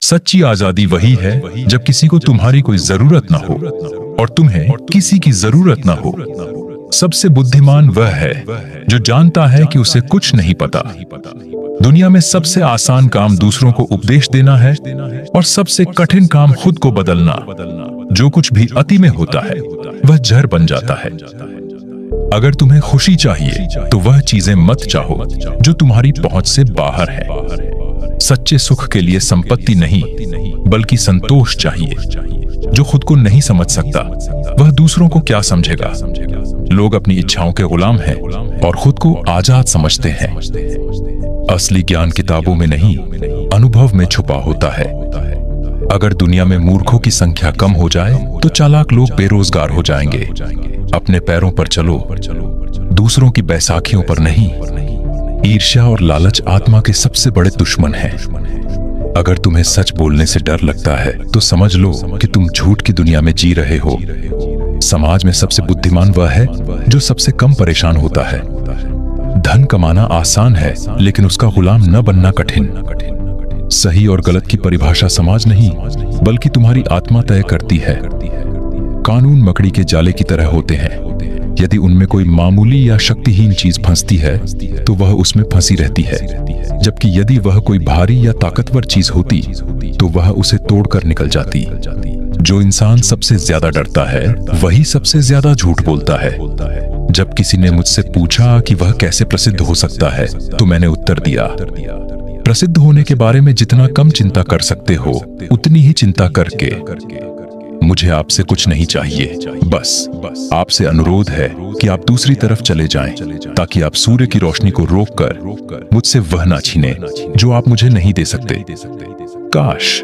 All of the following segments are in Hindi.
सच्ची आजादी वही है जब किसी को तुम्हारी कोई जरूरत ना हो और तुम्हें किसी की जरूरत ना हो। सबसे बुद्धिमान वह है जो जानता है कि उसे कुछ नहीं पता। दुनिया में सबसे आसान काम दूसरों को उपदेश देना है और सबसे कठिन काम खुद को बदलना। जो कुछ भी अति में होता है वह जहर बन जाता है। अगर तुम्हें खुशी चाहिए तो वह चीजें मत चाहो जो तुम्हारी पहुंच से बाहर है। सच्चे सुख के लिए संपत्ति नहीं बल्कि संतोष चाहिए। जो खुद को नहीं समझ सकता वह दूसरों को क्या समझेगा। लोग अपनी इच्छाओं के गुलाम हैं और खुद को आजाद समझते हैं। असली ज्ञान किताबों में नहीं, अनुभव में छुपा होता है। अगर दुनिया में मूर्खों की संख्या कम हो जाए तो चालाक लोग बेरोजगार हो जाएंगे। अपने पैरों पर चलो, दूसरों की बैसाखियों पर नहीं। ईर्ष्या और लालच आत्मा के सबसे बड़े दुश्मन हैं। अगर तुम्हें सच बोलने से डर लगता है तो समझ लो कि तुम झूठ की दुनिया में जी रहे हो। समाज में सबसे बुद्धिमान वह है जो सबसे कम परेशान होता है। धन कमाना आसान है लेकिन उसका गुलाम न बनना कठिन। सही और गलत की परिभाषा समाज नहीं बल्कि तुम्हारी आत्मा तय करती है। कानून मकड़ी के जाले की तरह होते हैं। यदि उनमें कोई मामूली या शक्तिहीन चीज फंसती है तो वह उसमें फंसी रहती है, जबकि यदि वह कोई भारी या ताकतवर चीज होती तो वह उसे तोड़कर निकल जाती। जो इंसान सबसे ज्यादा डरता है वही सबसे ज्यादा झूठ बोलता है। जब किसी ने मुझसे पूछा कि वह कैसे प्रसिद्ध हो सकता है तो मैंने उत्तर दिया, प्रसिद्ध होने के बारे में जितना कम चिंता कर सकते हो उतनी ही चिंता करके। मुझे आपसे कुछ नहीं चाहिए, बस आपसे अनुरोध है कि आप दूसरी तरफ चले जाएं ताकि आप सूर्य की रोशनी को रोककर मुझसे वह ना छीने जो आप मुझे नहीं दे सकते। काश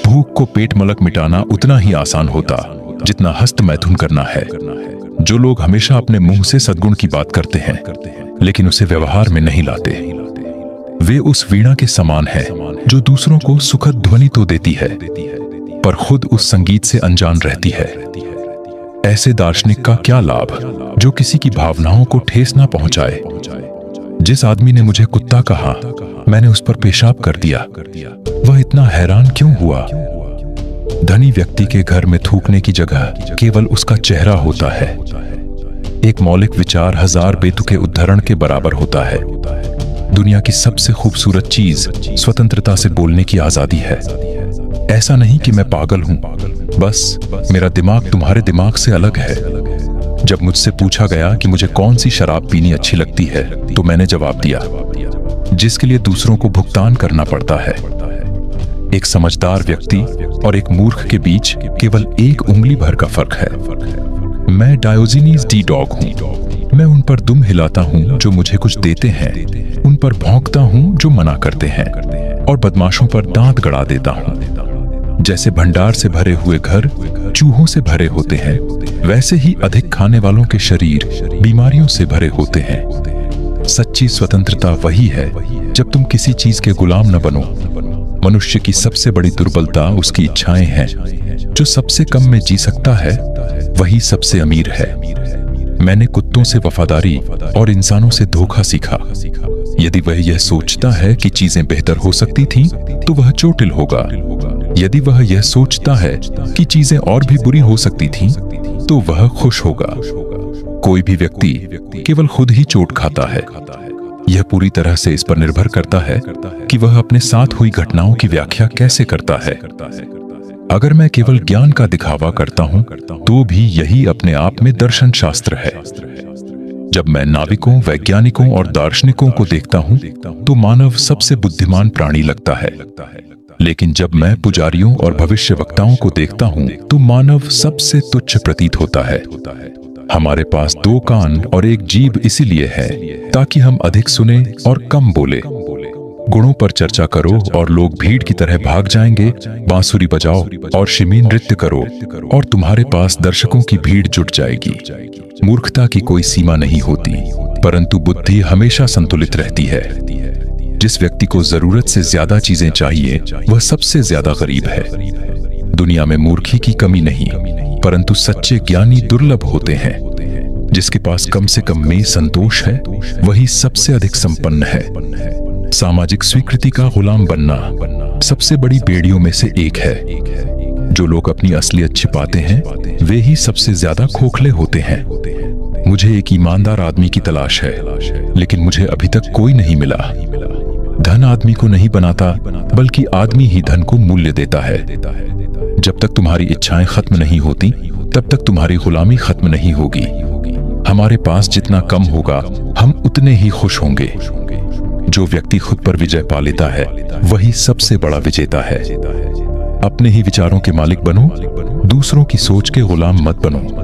भूख को पेट मलक मिटाना उतना ही आसान होता जितना हस्त मैथुन करना है। जो लोग हमेशा अपने मुंह से सद्गुण की बात करते हैं लेकिन उसे व्यवहार में नहीं लाते, वे उस वीणा के समान है जो दूसरों को सुखद ध्वनि तो देती है पर खुद उस संगीत से अनजान रहती है। ऐसे दार्शनिक का क्या लाभ जो किसी की भावनाओं को ठेस ना पहुंचाए। जिस आदमी ने मुझे कुत्ता कहा, मैंने उस पर पेशाब कर दिया। वह इतना हैरान क्यों हुआ? धनी व्यक्ति के घर में थूकने की जगह केवल उसका चेहरा होता है। एक मौलिक विचार 1000 बेतुके उद्धरण के बराबर होता है। दुनिया की सबसे खूबसूरत चीज स्वतंत्रता से बोलने की आजादी है। ऐसा नहीं कि मैं पागल हूं, बस मेरा दिमाग तुम्हारे दिमाग से अलग है। जब मुझसे पूछा गया कि मुझे कौन सी शराब पीनी अच्छी लगती है तो मैंने जवाब दिया, जिसके लिए दूसरों को भुगतान करना पड़ता है। एक समझदार व्यक्ति और एक मूर्ख के बीच केवल एक उंगली भर का फर्क है। मैं डायोजीनीज डी डॉग हूं। मैं उन पर दुम हिलाता हूं जो मुझे कुछ देते हैं, उन पर भौंकता हूं जो मना करते हैं और बदमाशों पर दांत गड़ा देता हूं। जैसे भंडार से भरे हुए घर चूहों से भरे होते हैं, वैसे ही अधिक खाने वालों के शरीर बीमारियों से भरे होते हैं। सच्ची स्वतंत्रता वही है जब तुम किसी चीज के गुलाम न बनो। मनुष्य की सबसे बड़ी दुर्बलता उसकी इच्छाएं हैं। जो सबसे कम में जी सकता है वही सबसे अमीर है। मैंने कुत्तों से वफादारी और इंसानों से धोखा सीखा। यदि वह यह सोचता है कि चीजें बेहतर हो सकती थीं, तो वह चोटिल होगा। यदि वह यह सोचता है कि चीजें और भी बुरी हो सकती थीं, तो वह खुश होगा। कोई भी व्यक्ति केवल खुद ही चोट खाता है। यह पूरी तरह से इस पर निर्भर करता है कि वह अपने साथ हुई घटनाओं की व्याख्या कैसे करता है। अगर मैं केवल ज्ञान का दिखावा करता हूं तो भी यही अपने आप में दर्शन शास्त्र है। जब मैं नाविकों, वैज्ञानिकों और दार्शनिकों को देखता हूं तो मानव सबसे बुद्धिमान प्राणी लगता है, लेकिन जब मैं पुजारियों और भविष्यवक्ताओं को देखता हूं तो मानव सबसे तुच्छ प्रतीत होता है। हमारे पास 2 कान और 1 जीभ इसीलिए है ताकि हम अधिक सुने और कम बोले। गुणों पर चर्चा करो और लोग भीड़ की तरह भाग जाएंगे। बांसुरी बजाओ और शिमी नृत्य करो और तुम्हारे पास दर्शकों की भीड़ जुट जाएगी। मूर्खता की कोई सीमा नहीं होती, परंतु बुद्धि हमेशा संतुलित रहती है। जिस व्यक्ति को जरूरत से ज्यादा चीजें चाहिए वह सबसे ज्यादा गरीब है। दुनिया में मूर्खी की कमी नहीं, परंतु सच्चे ज्ञानी दुर्लभ होते हैं। जिसके पास कम से कम में संतोष है वही सबसे अधिक संपन्न है। सामाजिक स्वीकृति का गुलाम बनना सबसे बड़ी बेड़ियों में से एक है। जो लोग अपनी असलियत छिपाते हैं वे ही सबसे ज्यादा खोखले होते हैं। मुझे एक ईमानदार आदमी की तलाश है, लेकिन मुझे अभी तक कोई नहीं मिला। धन आदमी को नहीं बनाता, बल्कि आदमी ही धन को मूल्य देता है। जब तक तुम्हारी इच्छाएं खत्म नहीं होती, तब तक तुम्हारी गुलामी खत्म नहीं होगी। हमारे पास जितना कम होगा, हम उतने ही खुश होंगे। जो व्यक्ति खुद पर विजय पा लेता है, वही सबसे बड़ा विजेता है। अपने ही विचारों के मालिक बनो, दूसरों की सोच के गुलाम मत बनो।